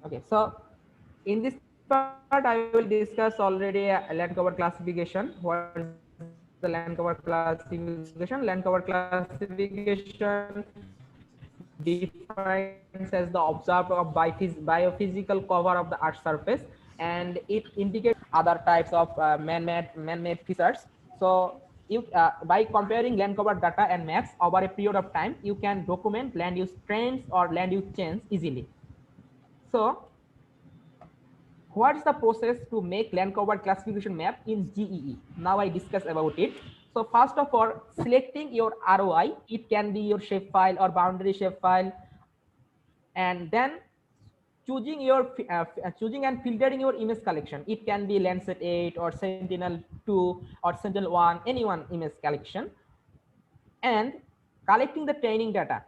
Okay, so in this part I will discuss already land cover classification. What is the land cover classification? Land cover classification defines as the observed of biophysical cover of the Earth's surface, and it indicates other types of man-made features. So you by comparing land cover data and maps over a period of time, you can document land use trends or land use change easily. So what's the process to make land cover classification map in GEE? Now I discuss about it. So first of all, selecting your ROI, it can be your shapefile or boundary shapefile, and then choosing choosing and filtering your image collection. It can be Landsat 8 or Sentinel 2 or Sentinel 1, any one image collection, and collecting the training data.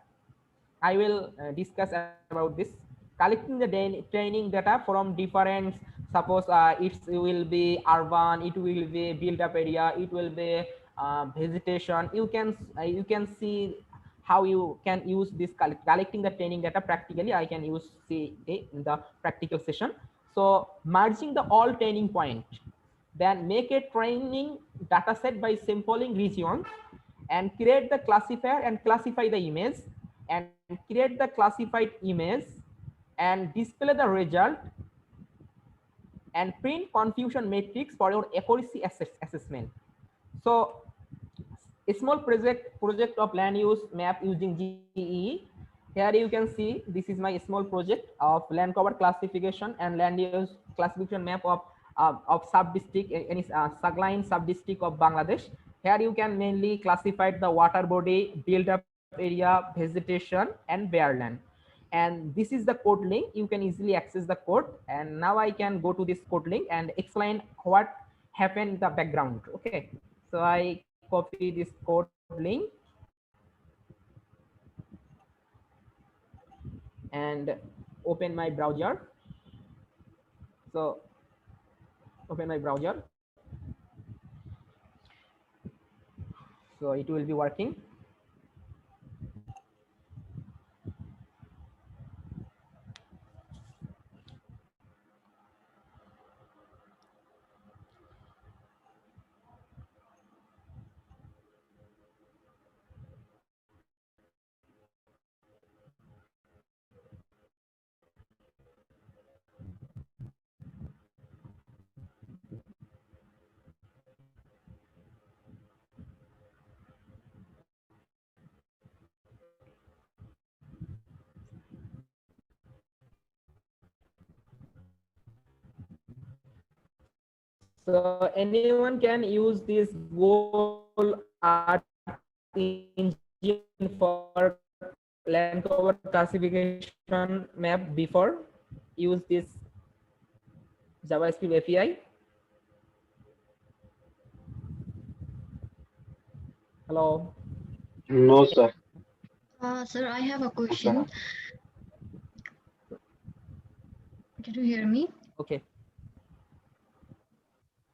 I will discuss about this. Collecting the training data from different, suppose it will be urban, it will be built up area, it will be vegetation. You can see how you can use this collecting the training data practically. I can use see in the practical session. So merging the all training point, then make a training data set by sampling regions and create the classifier and classify the image, and create the classified image and display the result and print confusion matrix for your accuracy assessment. So a small project of land use map using GEE. Here you can see this is my small project of land cover classification and land use classification map of sub district, any subline sub district of Bangladesh. Here you can mainly classify the water body, build up area, vegetation, and bare land. And this is the code link. You can easily access the code. And now I can go to this code link and explain what happened in the background. Okay, so I copy this code link and open my browser. So open my browser. So it will be working. So anyone can use this Google Earth Engine for land cover classification map before. Use this JavaScript API. Hello. No, sir. Sir, I have a No, sir. question. Can you hear me? Okay.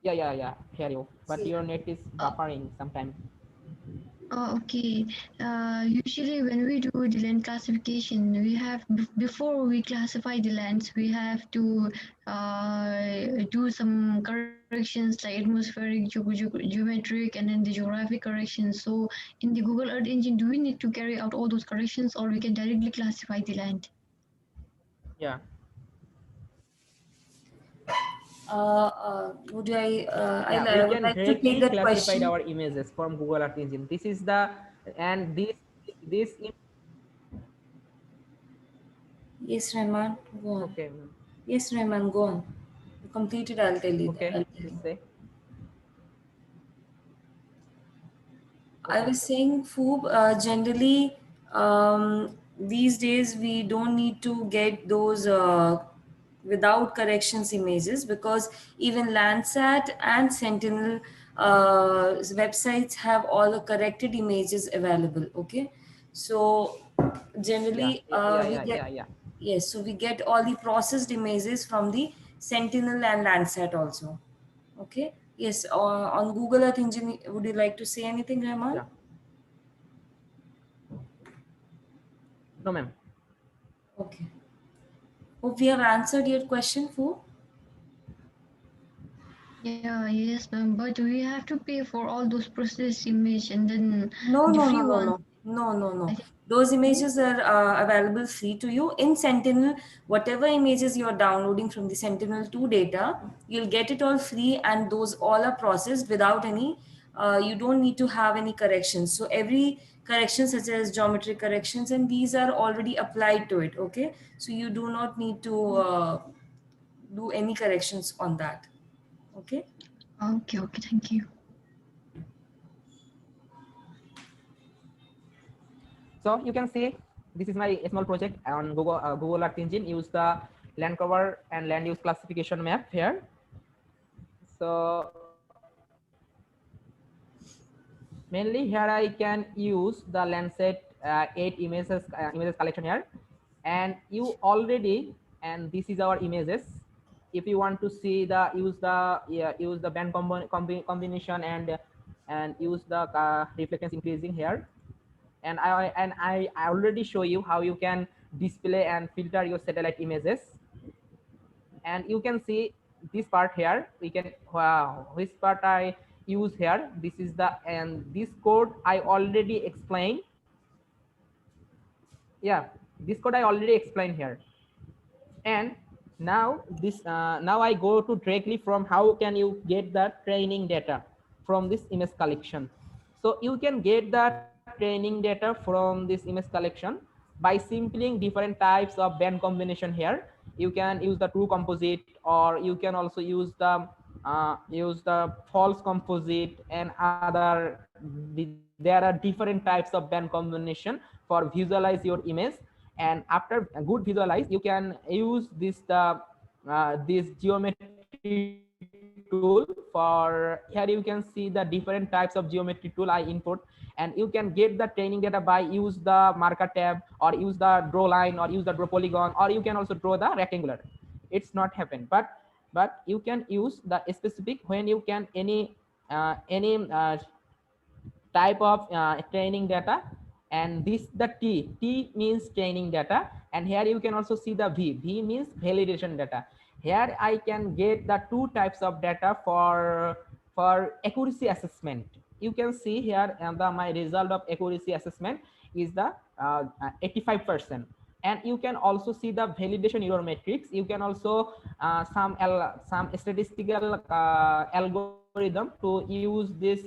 Yeah. Hear you. But your net is Uh, buffering sometime. okay. Usually, when we do the land classification, we have before we classify the lands, we have to do some corrections like atmospheric, geometric, and then the geographic corrections. So, in the Google Earth Engine, do we need to carry out all those corrections, or we can directly classify the land? Yeah. Would I, Yeah, we I would can like to take directly that classify question. our images from Google Earth Engine. This is the, and this Yes, Rahman, go on. okay. Yes, Rahman, go on. Complete it, I'll tell you. Okay, I'll tell just you. say. I Okay. was saying, Foob, generally, these days we don't need to get those without corrections images, because even Landsat and Sentinel websites have all the corrected images available. Okay, so Yeah, generally yeah, yeah, we yeah, get, yeah, yeah. yes, so we get all the processed images from the Sentinel and Landsat also. Okay. Yes. On Google Earth Engine, would you like to say anything, Rahman? Yeah. No, ma'am. Okay. Hope we have answered your question, Fu. Yeah, yes, ma'am. But we have to pay for all those processed image and then No, the no, free no, no, one. no, no, no, I no. think Those no. images are available free to you in Sentinel. Whatever images you are downloading from the Sentinel-2 data, you'll get it all free, and those all are processed without any. You don't need to have any corrections. So every correction, such as geometry corrections, and these are already applied to it. Okay, so you do not need to do any corrections on that. Okay. Okay, okay, thank you. So you can see this is my small project on Google Earth Engine. Use the land cover and land use classification map here. So mainly here I can use the Landsat 8 images collection here, and you already, and this is our images. If you want to see the use the band combination and use the reflectance increasing here, and I already show you how you can display and filter your satellite images. And you can see this part here. We can which part I use here. This is the, and this code I already explained. Yeah, this code I already explained here. And now this now I go to directly from how can you get the training data from this image collection. So you can get the training data from this image collection by simpling different types of band combination here. You can use the true composite, or you can also use the false composite, and there are different types of band combination for visualize your image. And after a good visualize, you can use this geometry tool. For here you can see the different types of geometry tool I input, and you can get the training data by use the marker tab, or use the draw line, or use the draw polygon, or you can also draw the rectangular. It's not happen, but you can use the specific when you can any type of training data. And this the T means training data, and here you can also see the V means validation data. Here I can get the two types of data for accuracy assessment. You can see here, and my result of accuracy assessment is the 85%. And you can also see the validation error matrix. You can also some statistical algorithm to use this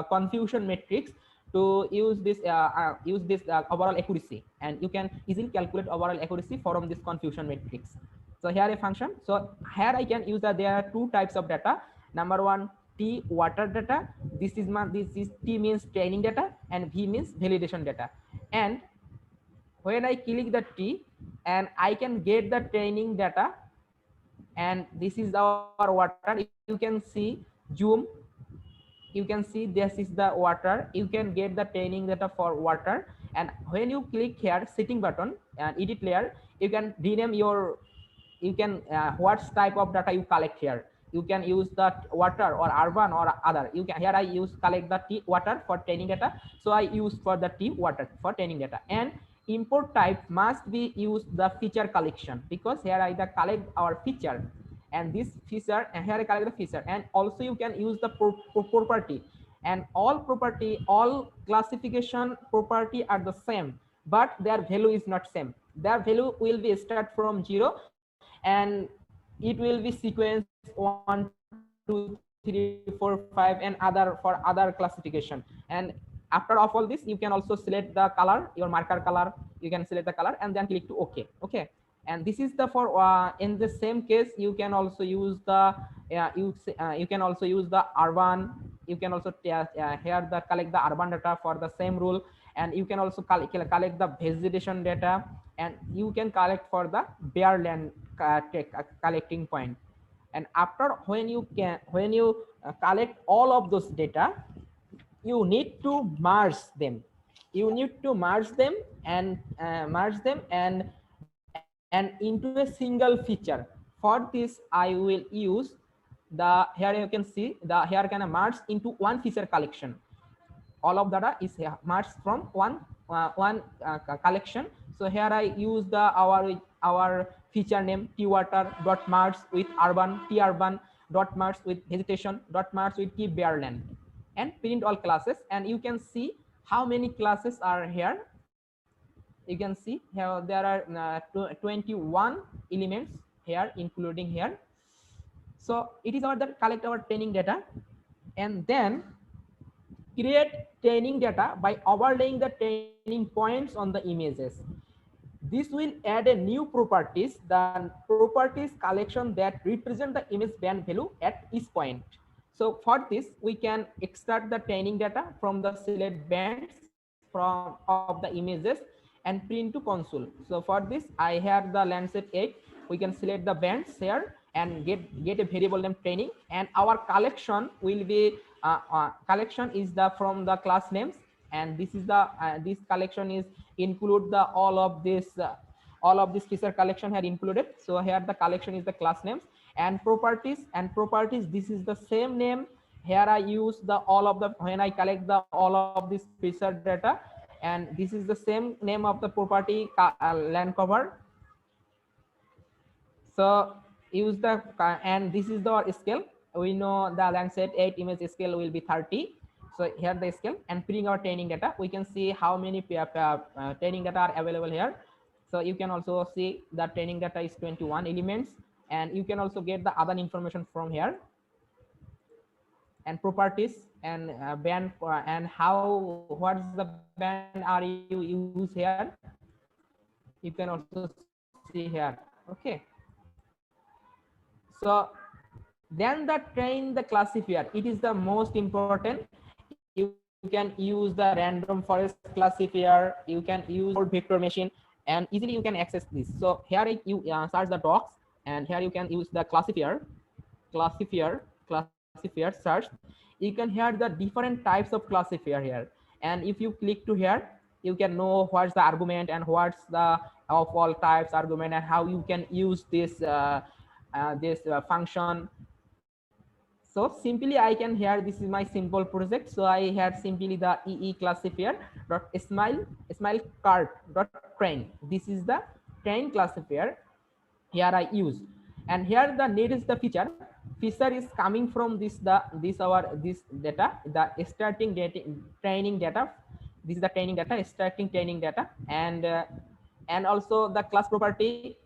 confusion matrix to use this overall accuracy, and you can easily calculate overall accuracy from this confusion matrix. So here a function. So here I can use that there are two types of data. Number one, T water data. This is T means training data, and V means validation data. And when I click the T, and I can get the training data, and this is our water. You can see zoom, you can see this is the water. You can get the training data for water. And when you click here setting button and edit layer, you can rename your, you can what type of data you collect here. You can use that water or urban or other. You can, here I use collect the T water for training data, so I use for the T water for training data. And import type must be used the feature collection, because here I the collect our feature, and this feature, and here I collect the feature. And also you can use the property, and all property, all classification property are the same, but their value is not same. Their value will be start from 0, and it will be sequence 1 2 3 4 5 and other for other classification. And after of all this, you can also select the color, your marker color. You can select the color and then click to OK. Okay. And this is the for in the same case you can also use the you can also use the urban. You can also here the collect the urban data for the same rule, and you can also collect the vegetation data, and you can collect for the bare land collecting point. And after when you collect all of those data, you need to merge them. You need to merge them and into a single feature. For this I will use the, here you can see the, here can merge into one feature collection. All of data is merged from one collection. So here I use the our feature name T water dot merge with urban, T urban dot merge with vegetation dot merge with T bearland, and print all classes. And you can see how many classes are here. You can see here there are 21 elements here, including here. So it is our that collect our training data and then create training data by overlaying the training points on the images. This will add a new properties, the properties collection that represent the image band value at each point. So for this, we can extract the training data from the select bands of the images and print to console. So for this, I have the Landsat 8. We can select the bands here and get a variable name training, and our collection will be collection is the from the class names, and this is the this collection is include the all of this feature collection here included. So here the collection is the class names and properties, this is the same name. Here I use the all of the when I collect the all of this feature data, and this is the same name of the property land cover. So use the and this is the scale. We know the Landsat 8 image scale will be 30. So here the scale, and putting our training data, we can see how many training data are available here. So you can also see the training data is 21 elements, and you can also get the other information from here, and properties and band and how what's the band are you use here. You can also see here. Okay. So then the train the classifier, it is the most important. You can use the random forest classifier, you can use vector machine, and easily you can access this. So here you search the docs, and here you can use the classifier search. You can hear the different types of classifier here, and if you click to here, you can know what's the argument and what's the of all types argument, and how you can use this function. So simply I can here, this is my simple project. So I had simply the EE classifier dot smile cart dot train. This is the train classifier here I use, and here the need is the feature is coming from this data, the starting data training data. This is the training data, starting training data, and also the class property,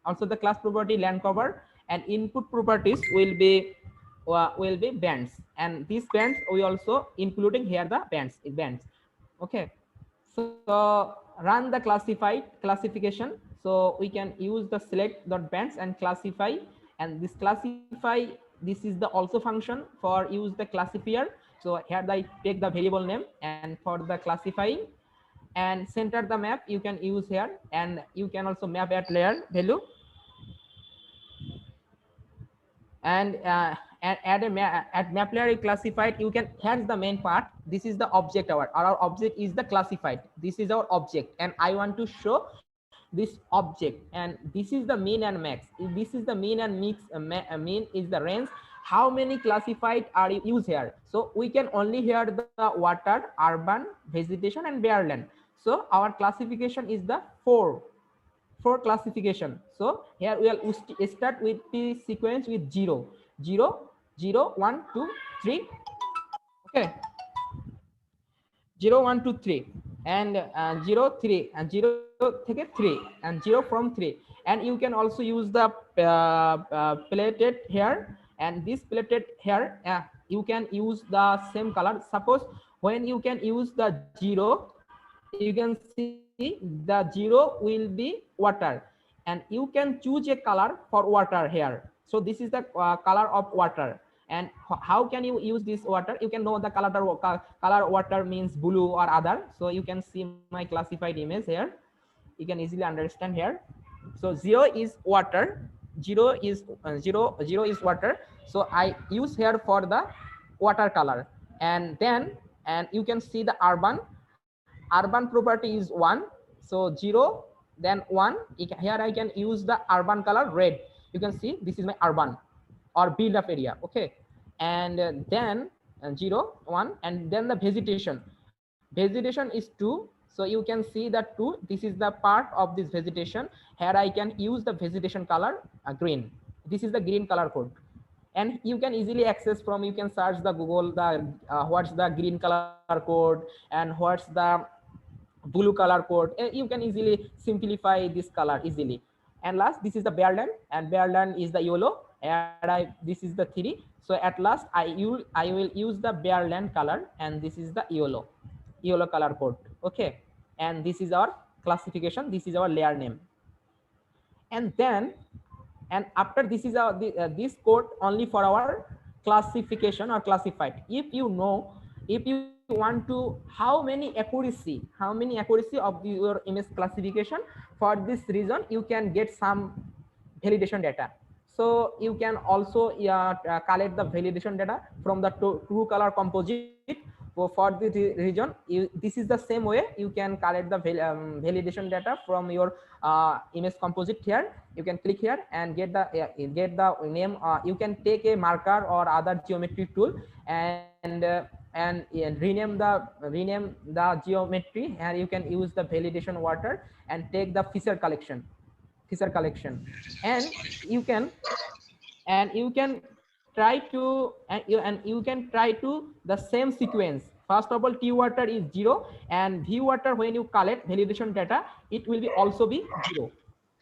also the class property land cover, and input properties will be bands, and these bands we also including here the bands. Okay, so run the classification. So we can use the select dot bands and classify, and this classify, this is the also function for use the classifier. So here I take the variable name, and for the classifying and center the map you can use here, and you can also map at layer value, and add map layer classified. You can, here's the main part. This is the object, our object is the classified. This is our object, and I want to show this object, and this is the mean and max. This is the mean and mix. Mean is the range, how many classified are used here. So we can only hear the water, urban, vegetation, and bareland. So our classification is the four classification. So here we will start with the sequence with 0 0 0 1 2 3. Okay, 0 1 2 3, and 0 3, and 0 থেকে 3, and 0 from 3. And you can also use the plated here, and this plated here you can use the same color. Suppose when you can use the 0, you can see the 0 will be water, and you can choose a color for water here. So this is the color of water. And how can you use this water? You can know the color water means blue or other. So you can see my classified image here. You can easily understand here. So 0 is water, 0 is water. So I use here for the water color, and then you can see the urban property is 1. So 0 then 1. Here I can use the urban color red. You can see this is my urban or build up area. Okay, and then 0 1, and then the vegetation is 2. So you can see that too. This is the part of this vegetation. Here I can use the vegetation color green. This is the green color code, and you can easily access from, you can search the Google the what's the green color code and what's the blue color code. You can easily simplify this color easily. And last, this is the Bearland, and Bearland is the yellow, and this is the 3. So at last I will use the Bearland color, and this is the yellow color code. Okay, and this is our classification, this is our layer name. And then, and after this is our this code only for our classification or classified. If you know, if you want to how many accuracy of your image classification for this region, you can get some validation data. So you can also collect the validation data from the true color composite for the region. This is the same way you can collect the validation data from your image composite. Here you can click here and get the name. You can take a marker or other geometric tool and rename the geometry, and you can use the validation water and take the feature collection, and you can try to the same sequence. First of all, T water is 0, and V water, when you collect validation data, it will be also be 0.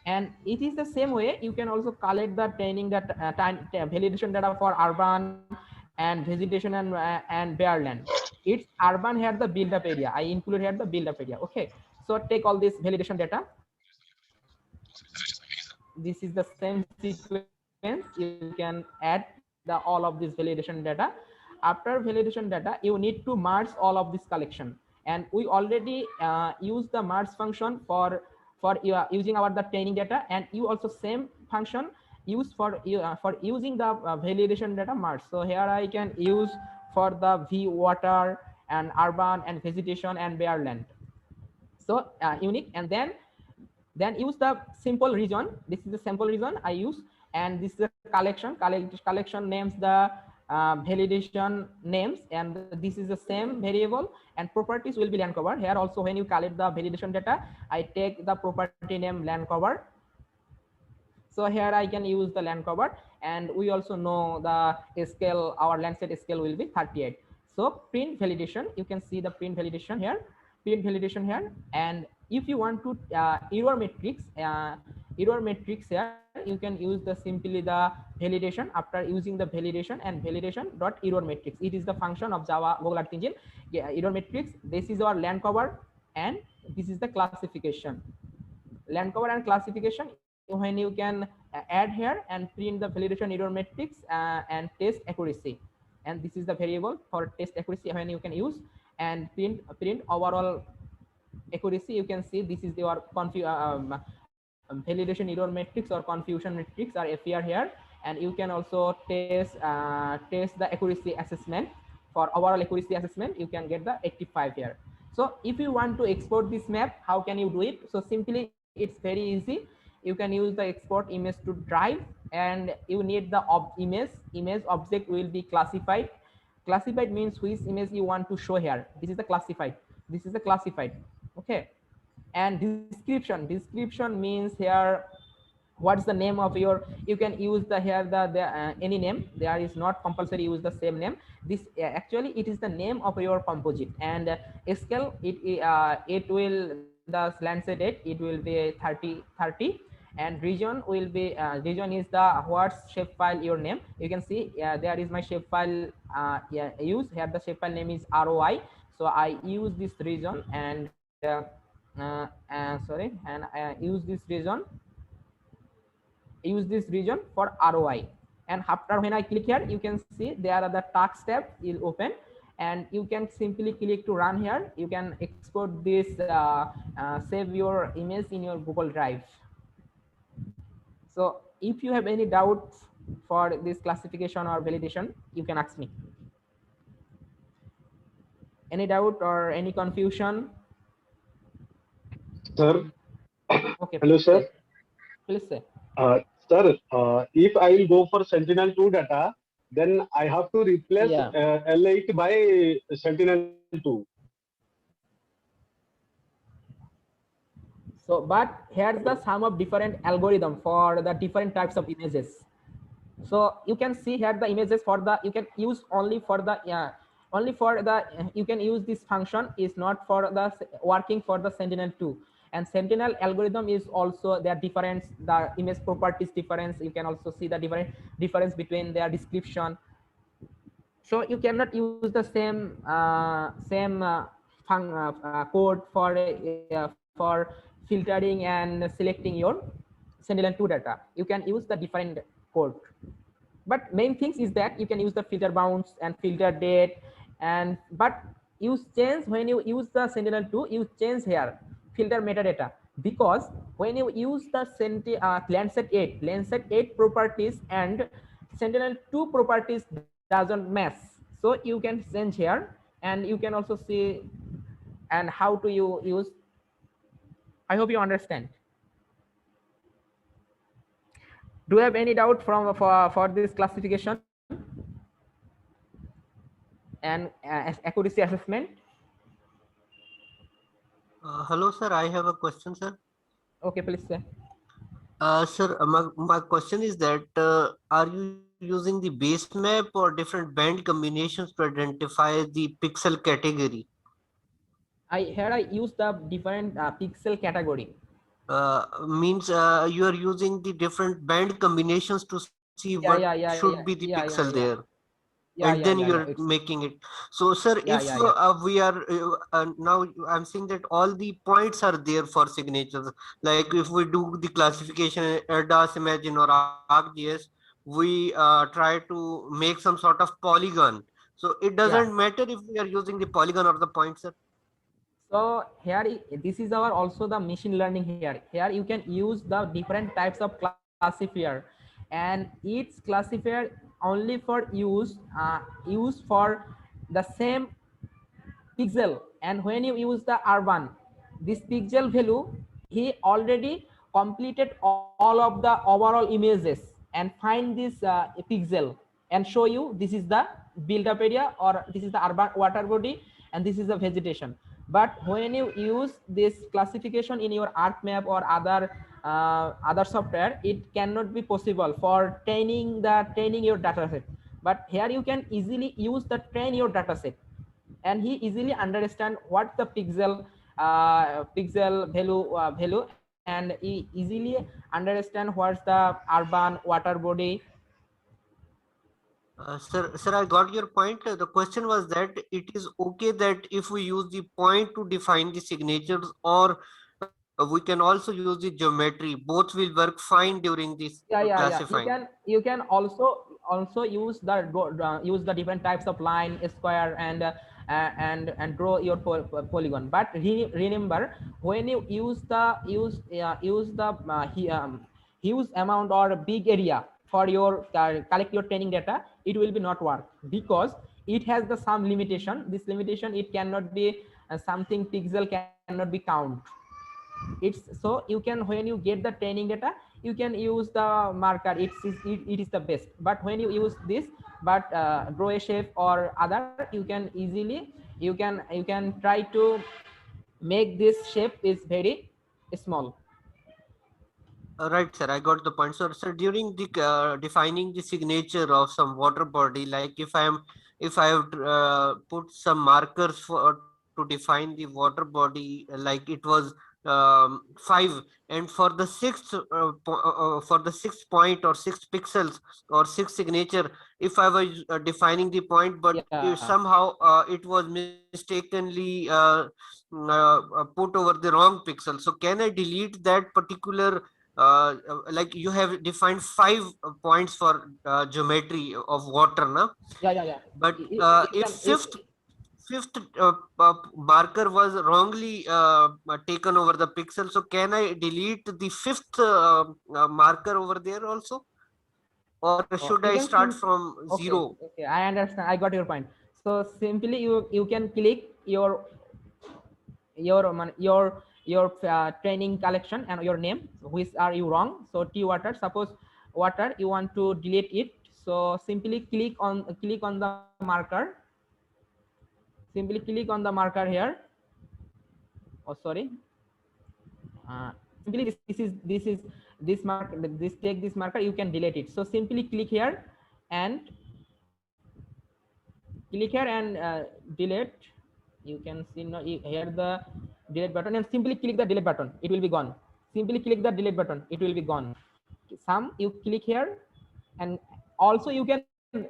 And it is the same way you can also collect the validation data for urban and vegetation and Bearland. It's urban here, the build up area. I include here the build up area. Okay, so take all this validation data. This is the same sequence. You can add all of this validation data. After validation data, you need to merge all of this collection, and we already use the merge function for using our the training data, and you also same function use for using the validation data merge. So here I can use for the V water and urban and vegetation and Bearland. So unique, and then use the simple region. This is the simple region I use, and this is the collection names, the validation names, and this is the same variable, and properties will be land cover. Here also, when you collect the validation data, I take the property name land cover. So here I can use the land cover, and we also know the scale, our Landsat scale will be 38. So print validation, you can see the print validation here, and if you want to error matrix here, you can use the simply the validation. After using the validation and validation dot error matrix, it is the function of Java Google Earth Engine. Error matrix, this is our land cover, and this is the classification. Land cover and classification, when you can add here and print the validation error matrix and test accuracy, and this is the variable for test accuracy when you can use, and print overall accuracy. You can see this is your validation error matrix or confusion matrix are appear here, and you can also test the accuracy assessment. For overall accuracy assessment, you can get the 85 here. So if you want to export this map, how can you do it? So simply, it's very easy. You can use the export image to drive, and you need the image object will be classified. Classified means which image you want to show here. This is the classified. Okay, and description means here what's the name of your, you can use the here the any name. There is not compulsory use the same name. This actually it is the name of your composite, and scale it will the Landsat date, it will be 30, and region will be region is the what shapefile your name. You can see there is my shapefile use here. The shapefile name is ROI, so I use this region, and I use this region for ROI. And after when I click here, you can see there are the task tab will open, and you can simply click to run here. You can export this save your image in your Google Drive. So if you have any doubts for this classification or validation, you can ask me. Any doubt or any confusion? Sir. Okay. Hello, sir. Please say. Sir, if I will go for Sentinel-2 data, then I have to replace L8 by Sentinel-2. So, but here's the sum of different algorithm for the different types of images. So you can see here the images for the, you can use only for the you can use this function is not for the working for the Sentinel-2, and Sentinel algorithm is also their difference, the image properties difference. You can also see the difference between their description. So you cannot use the code for filtering and selecting your Sentinel-2 data. You can use the different code, but main things is that you can use the filter bounds and filter date, and but you change when you use the Sentinel-2, you change here filter metadata, because when you use the Landsat 8 properties and Sentinel-2 properties doesn't match, so you can change here, and you can also see and how to use. I hope you understand. Do you have any doubt for this classification and accuracy assessment? Hello, sir. I have a question, sir. Okay, please say. Sir, my question is that are you using the base map or different band combinations to identify the pixel category? I use the different pixel category. Means you are using the different band combinations to see what should be the pixel there. And then you're making it. So sir, if we are now I'm saying that all the points are there for signatures, like if we do the classification in AirDAS, Imagine or ArcGIS, we try to make some sort of polygon. So it doesn't matter if we are using the polygon or the points, sir. So here this is our also the machine learning here you can use the different types of classifier, and each classifier only for use for the same pixel, and when you use the urban, this pixel value, he already completed all of the overall images and find this pixel and show you this is the build up area, or this is the urban water body, and this is the vegetation. But when you use this classification in your ArcMap or other software, it cannot be possible for training your dataset. But here you can easily use the train your dataset, and he easily understand what the pixel value, and he easily understand what's the urban water body. Sir, I got your point. The question was that it is okay that if we use the point to define the signatures, or we can also use the geometry. Both will work fine during this classifying. You can also use the different types of line, square, and draw your polygon. But remember, when you use the huge amount or big area for your collect your training data, it will be not work, because it has the some limitation. This limitation, it cannot be something pixel cannot be count. It's so you can, when you get the training data, you can use the marker, it is the best. But when you use this, but draw a shape or other, you can easily you can try to make this shape is very small. Right, sir. I got the point. So, sir, during the defining the signature of some water body, like if I have put some markers to define the water body, like it was 5, and for the sixth point or 6 pixels or 6 signature, if I was defining the point, but somehow it was mistakenly put over the wrong pixel. So, can I delete that particular? Like you have defined 5 points for geometry of water, now. But if fifth marker was wrongly taken over the pixel, so can I delete the 5th marker over there also, or should I start from 0? Okay, I understand. I got your point. So simply you can click your training collection and your name, which are you wrong. So T water, suppose water, you want to delete it, so simply click on the marker, simply click on the marker here. Oh sorry, simply this mark, this take this marker, you can delete it. So simply click here and delete. You can see now here the delete button, and simply click the delete button, it will be gone. Simply click the delete button, it will be gone. Some you click here, and also you can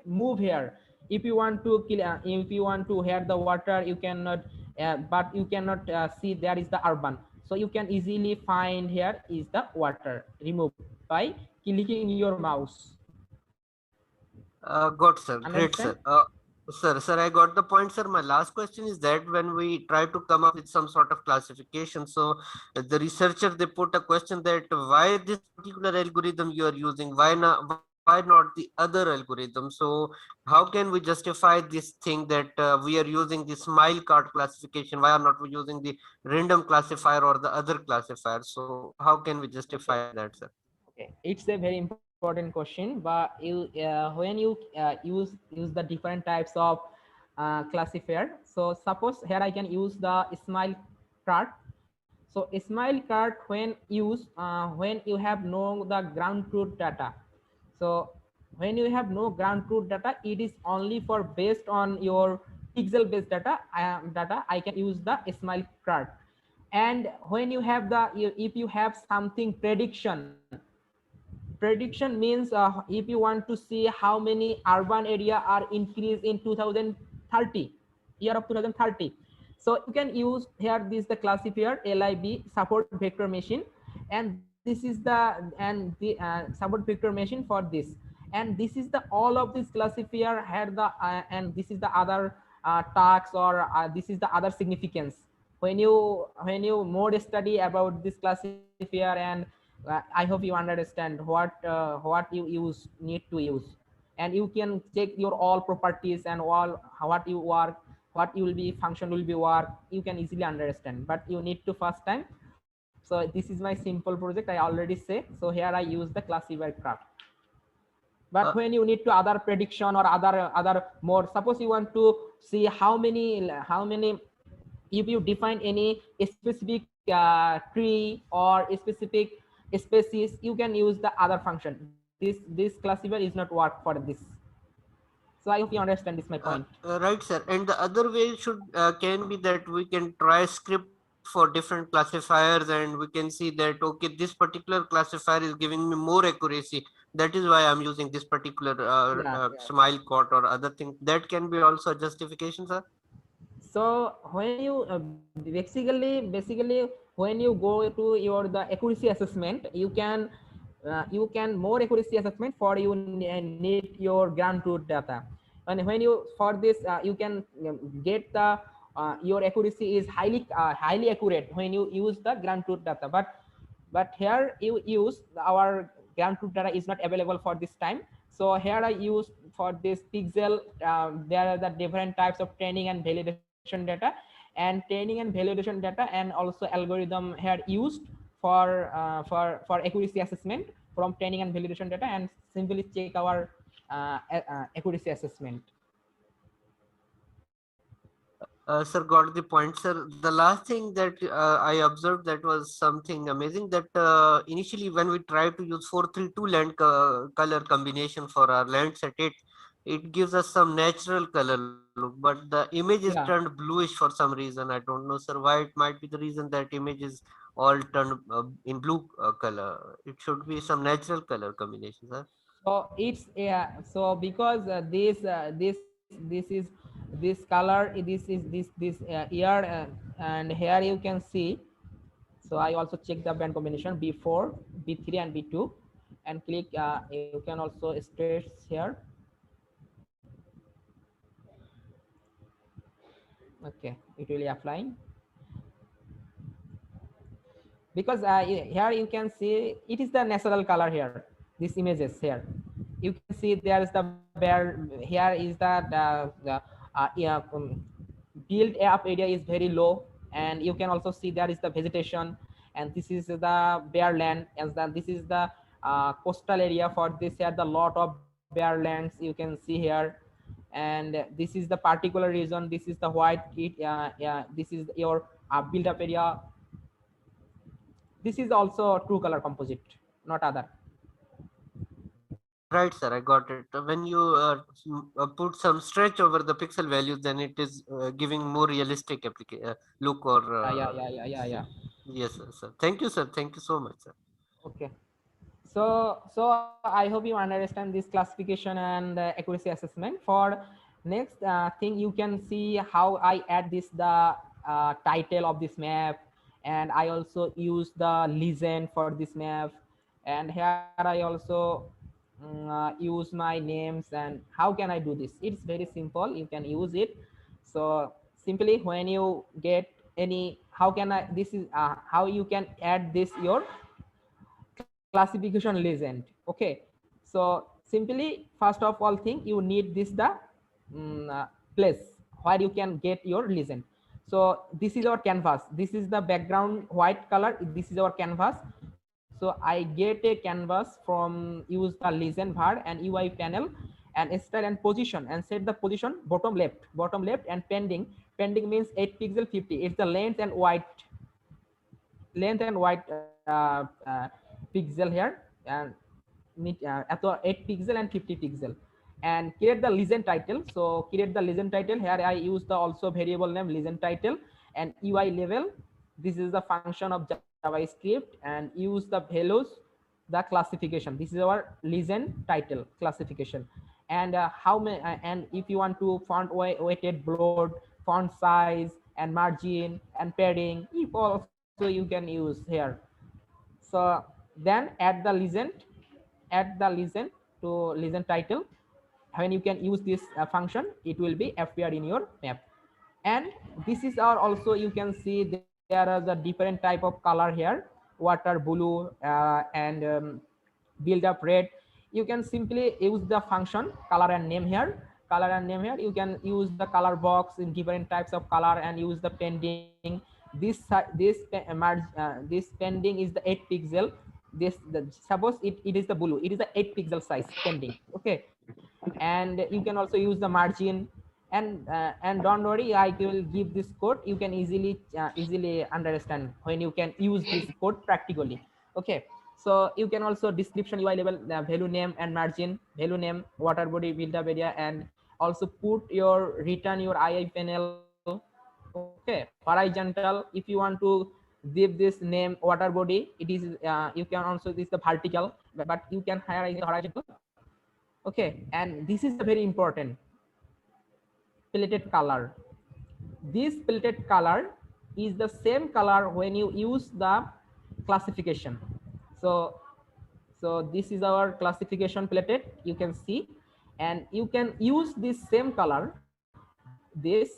move here if you want to if you want to hear the water, you cannot but you cannot see there is the urban. So you can easily find here is the water, remove by clicking your mouse. Got, sir. Great, Understand? sir. Sir, I got the point, sir. My last question is that when we try to come up with some sort of classification, so the researcher, they put a question that why this particular algorithm you are using, why not the other algorithm? So how can we justify this thing that we are using the smile card classification? Why are not we using the random classifier or the other classifier? So how can we justify that, sir? Okay, it's a very important question, but you when you use the different types of classifier. So suppose here I can use the smile card. So smile card when used when you have no the ground truth data. So when you have no ground truth data, it is only for based on your pixel based data. I can use the smile card. And when you have the if you have something prediction means if you want to see how many urban area are increased in 2030, year of 2030. So you can use here this the classifier lib support vector machine, and this is the support vector machine for this, and this is the all of this classifier had the and this is the other tags, or this is the other significance. When you more study about this classifier, and I hope you understand what you need to use, and you can check your all properties and all what you work, what you will be function will be work, you can easily understand, but you need to first time. So this is my simple project, I already say. So here I use the classifier craft. But when you need to other prediction or other more, suppose you want to see how many if you define any specific tree or a specific species, you can use the other function. This classifier is not work for this. So I hope you understand this my point. Right, sir. And the other way should can be that we can try script for different classifiers, and we can see that okay, this particular classifier is giving me more accuracy. That is why I'm using this particular smile code or other thing. That can be also a justification, sir. So when you basically when you go to your the accuracy assessment, you can more accuracy assessment for you need your ground truth data. And when you for this you can get the your accuracy is highly accurate when you use the ground truth data. But here you use our ground truth data is not available for this time. So here I use for this pixel there are the different types of training and validation data, and training and validation data, and also algorithm here used for accuracy assessment from training and validation data, and simply check our accuracy assessment. Sir, got the point, sir. The last thing that I observed that was something amazing, that initially when we try to use 432 land color combination for our Landsat 8, it gives us some natural color look, but the image is turned bluish for some reason. I don't know, sir, why. It might be the reason that image is all turned in blue color. It should be some natural color combination, sir. So it's so because this is this color, this here and here you can see. So I also check the band combination B4, B3 and B2, and click you can also stretch here. Okay, it will be applying, because here you can see it is the natural color here, these images here. You can see there is the bear, here is that build up area is very low, and you can also see there is the vegetation, and this is the bare land, and then this is the coastal area. For this here the lot of bare lands you can see here, and this is the particular region, this is the white kit, this is your build up area. This is also true color composite, not other. Right, sir, I got it. When you put some stretch over the pixel values, then it is giving more realistic look or Yeah. yes, sir. Thank you, sir. Thank you so much, sir. Okay. So I hope you understand this classification and accuracy assessment. For next thing, you can see how I add this the title of this map, and I also use the legend for this map, and here I also use my names. And how can I do this? It's very simple, you can use it. So simply when you get any, how can I, this is how you can add this your classification legend. Okay, so simply first of all thing, you need this the place where you can get your legend. So this is our canvas, this is the background white color, this is our canvas. So I get a canvas from use the legend var and UI panel and style and position, and set the position bottom left, and pending means 8 pixel 50, it's the length and white pixel here, and at 8 pixel and 50 pixel. And create the legend title. So create the legend title, here I use the also variable name legend title, and UI level, this is the function of JavaScript, and use the values, the classification, this is our legend title classification. And how many and if you want to font weighted bold, font size and margin and padding, if also you can use here. So then add the legend to legend title. When you can use this function, it will be appear in your map. And this is our also, you can see there is a different type of color here, water blue and build up red. You can simply use the function color and name here. You can use the color box in different types of color and use the pending. This pending is the 8 pixel. Suppose it is the blue, it is the 8 pixel size pending. Okay, and you can also use the margin. And don't worry, I will give this code, you can easily understand when you can use this code practically. Okay, so you can also description UI level, value name and margin, value name, water body, build up area, and also put your return your II panel. Okay, horizontal, if you want to give this name water body, it is you can also this the vertical, but you can hire the horizontal. Okay, and this is a very important pelleted color. This pelleted color is the same color when you use the classification. So this is our classification pelleted, you can see, and you can use this same color, this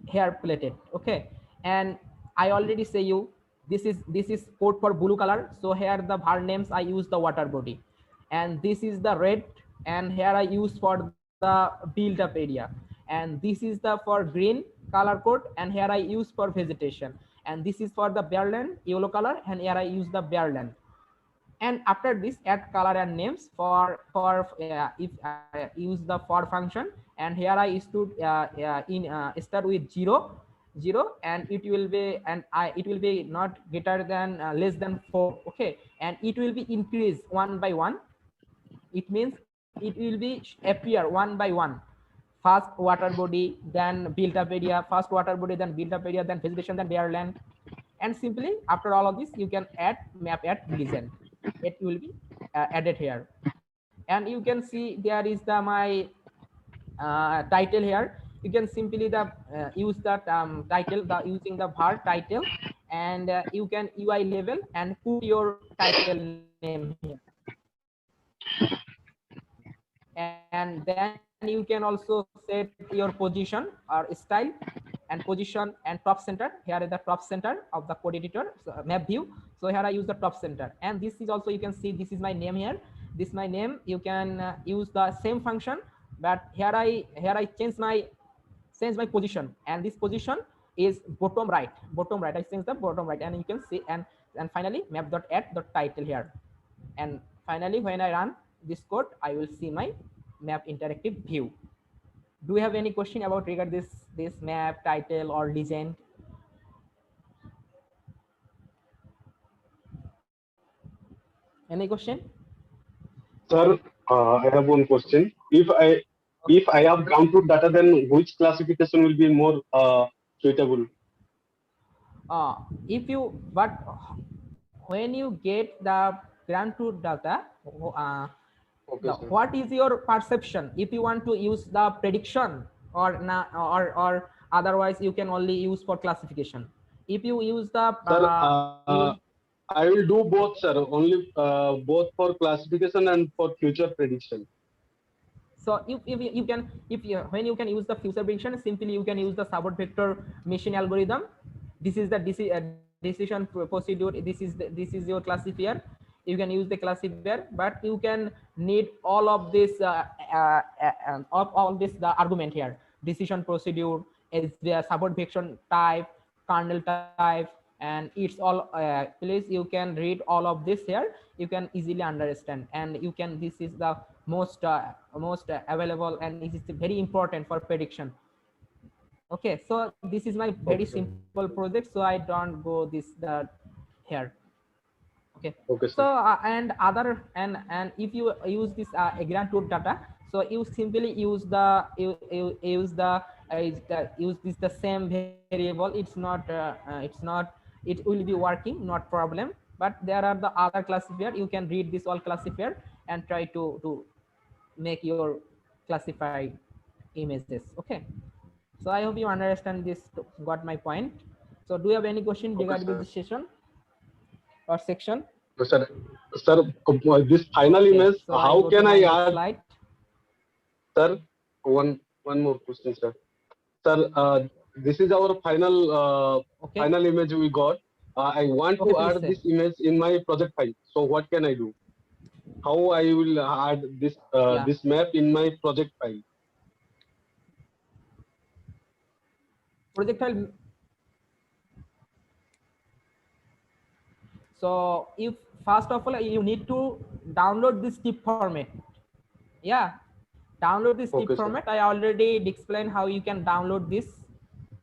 hair pelleted. Okay, and I already say you, this is code for blue color. So here the var names I use the water body, and this is the red, and here I use for the build up area, and this is the for green color code, and here I use for vegetation, and this is for the bare yellow color, and here I use the bare. And after this, add color and names for if I use the for function, and here I stood start with 0, and it will be, it will be not greater than less than 4. Okay, and it will be increased one by one. It means it will be appear one by one. First water body, then built up area, first water body, then built up area, then vegetation, then bare land. And simply after all of this, you can add map at legend. It will be added here, and you can see there is the my title here. You can simply the use that title, the using the var title, and you can UI level and put your title name here. And then you can also set your position or style, and position and top center. Here is the top center of the code editor, so map view. So here I use the top center, and this is also, you can see this is my name here. This is my name. You can use the same function, but here I change my position, and this position is bottom right. I change the bottom right, and you can see, and finally map.add the title here. And finally, when I run this code, I will see my map interactive view. Do you have any question about regard this map title or legend? Any question? Sir, I have one question. If I have ground truth data, then which classification will be more suitable? If you, but when you get the ground truth data, Okay, sir. what is your perception? If you want to use the prediction or or otherwise you can only use for classification. If you use the Sir, I will do both, sir. Only both for classification and for future prediction. so if you can, if you, when you can use the future prediction, simply you can use the support vector machine algorithm. This is the decision procedure. This is your classifier. You can use the classifier, but you can need all of this all this the argument here: decision procedure, is the support vector type, kernel type, and it's all please you can read all of this here. You can easily understand, and you can, this is the most available, and it is very important for prediction. Okay, so this is my very Okay, sir. simple project, so I don't go this the here. Okay, Okay, so sir. and other, and if you use this grand tour data, so you simply use the use use this the same variable. It's not it's not, it will be working, not problem. But there are the other classifier, you can read this all classifier and try to make your classified images. Okay, so I hope you understand this, got my point. So do you have any question Okay, regarding sir. this session or section? Sir, sir, this final Okay, image, so I how go to can my I next add, slide. sir? One more question, sir. Sir, this is our Okay, final image we got. I want okay, to please add say. this image in my project file. So what can I do? How I will add Yeah, this map in my project file? projectile. So if first of all you need to download this tip format. Yeah, download this tip Okay, sir. format. I already explained how you can download this,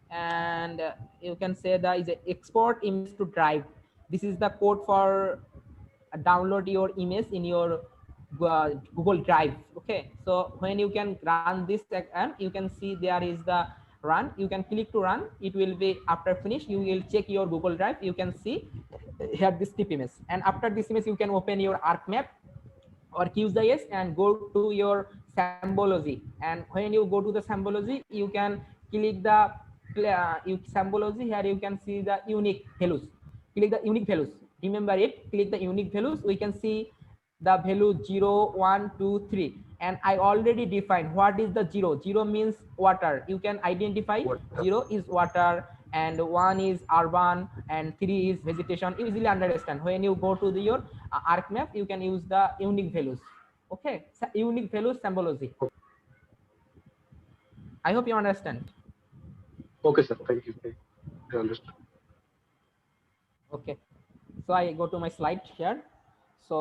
and you can say that is a export image to drive. This is the code for download your image in your Google Drive. Okay, so when you can run this and you can see there is the run, you can click to run. It will be after finish, you will check your Google Drive, you can see here this tip image, and after this image you can open your ArcMap or QGIS and go to your Symbology. And when you go to the Symbology, you can click the Symbology. Here you can see the unique values. Click the unique values. Remember it. Click the unique values. We can see the value 0, 1, 2, 3. And I already defined what is the 0. 0 means water. You can identify What? 0 is water, and 1 is urban, and 3 is vegetation. Easily understand. When you go to your ArcMap, you can use the unique values. Okay, so unique values symbology. I hope you understand. Okay, sir. Thank you. I understand. Okay, so I go to my slide here. So